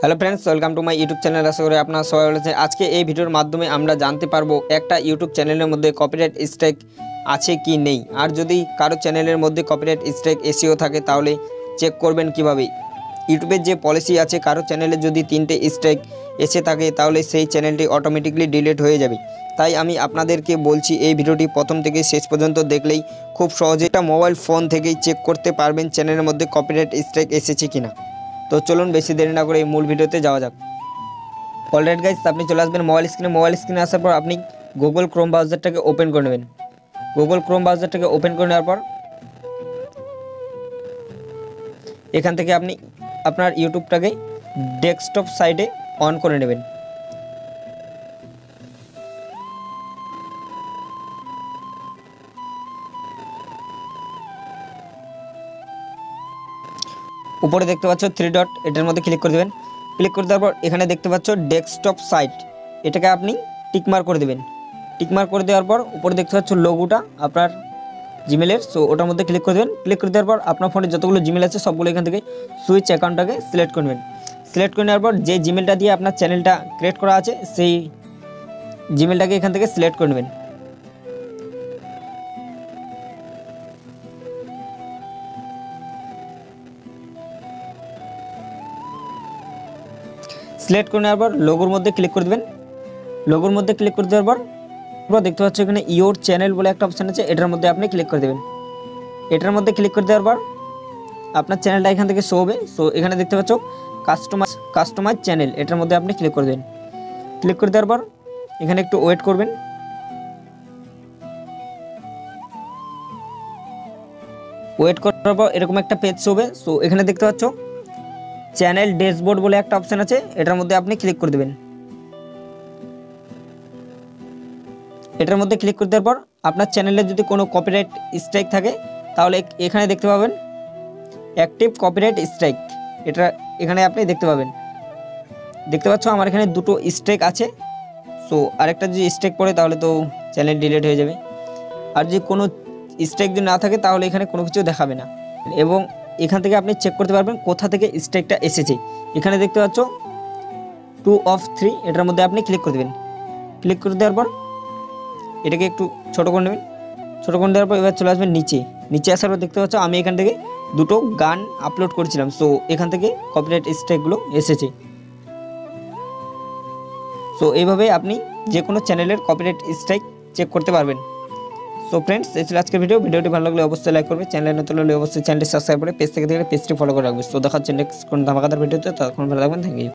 Hello friends, welcome to my YouTube channel. আশা করি আপনারা সবাই ভালো আছেন। আজকে এই ভিডিওর মাধ্যমে আমরা জানতে পারবো একটা ইউটিউব চ্যানেলের মধ্যে কপিরাইট স্ট্রাইক আছে কি নেই, আর যদি কারো চ্যানেলের মধ্যে কপিরাইট স্ট্রাইক এসেও থাকে তাহলে চেক করবেন কিভাবে। ইউটিউবের যে পলিসি আছে, কারো চ্যানেলে যদি 3টে স্ট্রাইক এসে থাকে তাহলে সেই চ্যানেলটি অটোমেটিকলি ডিলিট হয়ে যাবে। তাই আমি আপনাদেরকে বলছি, এই ভিডিওটি প্রথম থেকে শেষ পর্যন্ত দেখলেই খুব সহজে একটা মোবাইল ফোন থেকেই চেক করতে পারবেন চ্যানেলের মধ্যে কপিরাইট স্ট্রাইক এসেছে কিনা। তো চলুন বেশি দেরি না করে মূল ভিডিওতে যাওয়া যাক। অলরাইট গাইস, আপনি চলে আসবেন মোবাইল স্ক্রিনে আসার পর আপনি গুগল ক্রোম ব্রাউজারটাকে ওপেন করে নেবেন। গুগল ক্রোম ব্রাউজারটাকে ওপেন করে নেওয়ার পর এখান থেকে আপনি আপনার ইউটিউবটাকে ডেস্কটপ সাইডে অন করে নেবেন। উপরে দেখতে পাচ্ছ 3 ডট, এটার মধ্যে ক্লিক করে দেবেন। ক্লিক করে দেওয়ার পর এখানে দেখতে পাচ্ছ ডেস্কটপ সাইট, এটাকে আপনি টিকমার্ক করে দেবেন। টিকমার্ক করে দেওয়ার পর উপরে দেখতে পাচ্ছ লোগোটা আপনার জিমেলের, সো ওটার মধ্যে ক্লিক করে দেবেন। ক্লিক করে দেওয়ার পর আপনার ফোনে যতগুলো জিমেল আছে সবগুলো এখান থেকে সুইচ অ্যাকাউন্টটাকে সিলেক্ট করে নেবেন। সিলেক্ট করে নেওয়ার পর যে জিমেলটা দিয়ে আপনার চ্যানেলটা ক্রিয়েট করা আছে সেই জিমেলটাকে এখান থেকে সিলেক্ট করে নেবেন। সিলেক্ট করে নেওয়ার পর লোগোর মধ্যে ক্লিক করে দেবেন। লোগোর মধ্যে ক্লিক করে দেওয়ার পর দেখতে পাচ্ছ এখানে ইওর চ্যানেল বলে একটা অপশান আছে, এটার মধ্যে আপনি ক্লিক করে দেবেন। এটার মধ্যে ক্লিক করে দেওয়ার পর আপনার চ্যানেলটা এখান থেকে শো হবে। সো এখানে দেখতে পাচ্ছ কাস্টমাইজ চ্যানেল, এটার মধ্যে আপনি ক্লিক করে দেবেন। ক্লিক করে দেওয়ার পর এখানে একটু ওয়েট করবেন। ওয়েট করার পর এরকম একটা পেজ শো হবে। সো এখানে দেখতে পাচ্ছ চ্যানেল ড্যাশবোর্ড বলে একটা অপশান আছে, এটার মধ্যে আপনি ক্লিক করে দেবেন। এটার মধ্যে ক্লিক করে দেওয়ার পর আপনার চ্যানেলে যদি কোনো কপিরাইট স্ট্রাইক থাকে তাহলে এখানে দেখতে পাবেন অ্যাক্টিভ কপিরাইট স্ট্রাইক, এটা এখানে আপনি দেখতে পাবেন। দেখতে পাচ্ছ আমার এখানে 2টো স্ট্রাইক আছে। সো আরেকটা যদি স্ট্রাইক পড়ে তাহলে তো চ্যানেল ডিলিট হয়ে যাবে। আর যদি কোনো স্ট্রাইক যদি না থাকে তাহলে এখানে কোনো কিছু দেখাবে না। এবং এখান থেকে আপনি চেক করতে পারবেন কোথা থেকে স্ট্রাইকটা এসেছে। এখানে দেখতে পাচ্ছ 2 of 3, এটার মধ্যে আপনি ক্লিক করে দেবেন। ক্লিক করে দেওয়ার পর এটাকে একটু ছোটো করে নেবেন। ছোটো করে দেওয়ার পর এবার চলে আসবেন নিচে আসার পর দেখতে পাচ্ছ আমি এখান থেকে 2টো গান আপলোড করেছিলাম। সো এখান থেকে কপিরাইট স্ট্রাইকগুলো এসেছে। সো এইভাবে আপনি যে কোনো চ্যানেলের কপিরাইট স্ট্রাইক চেক করতে পারবেন। সো ফ্রেন্ডস, এই ছিল আজকের ভিডিওটি ভালো লাগলে অবশ্যই লাইক করবে, চ্যানেলে নতুন হলে অবশ্যই চ্যানেলটি সাবস্ক্রাইব করে পেজ থেকে দেখলে পেজটি ফলো করে রাখবে। সো দেখা হচ্ছে নেক্সট কোন ধামাকাদার ভিডিওতে, তখন ভালো থাকবেন। Thank you.